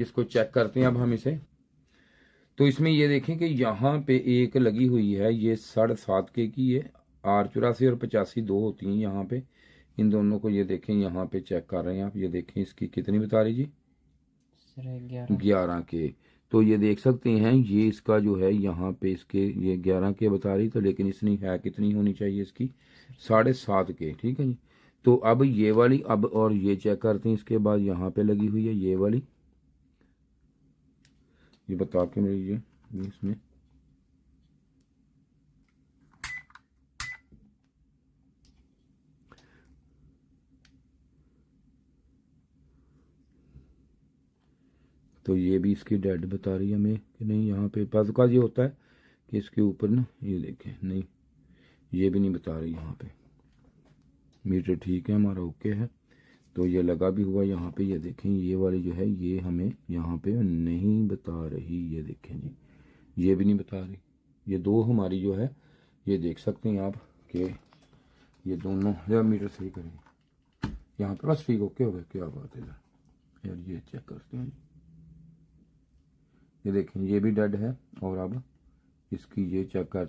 इसको चेक करते हैं अब हम इसे। तो इसमें ये देखें कि यहाँ पे एक लगी हुई है, ये 7.5 की है। R84 और 85 दो होती हैं यहाँ पे। इन दोनों को ये देखें, यहाँ पे चेक कर रहे हैं आप, ये देखें इसकी कितनी बता रही जी, सर 11। 11 के। तो ये देख सकते हैं ये इसका जो है यहाँ पे इसके ये 11 के बता रही, तो लेकिन इसने है कितनी होनी चाहिए इसकी, 7.5 के। ठीक है जी। तो अब ये वाली, अब और ये चेक करते हैं इसके बाद, यहाँ पे लगी हुई है ये वाली, ये बता के मेरी ये इसमें तो ये भी इसकी डेड बता रही है हमें कि नहीं। यहाँ पे पास का ये होता है कि इसके ऊपर ना ये देखें, नहीं ये भी नहीं बता रही यहाँ पे। मीटर ठीक है हमारा, ओके है। तो ये लगा भी हुआ यहाँ पे, ये देखें ये वाली जो है ये हमें यहाँ पे नहीं बता रही, ये देखें जी, ये भी नहीं बता रही। ये दो हमारी जो है, ये देख सकते हैं आप कि ये दोनों या मीटर सही करें यहाँ पे, बस ठीक ओके हो गया, क्या बात है यार। ये चेक करते हैं, ये देखें ये भी डेड है। और अब इसकी ये चेक कर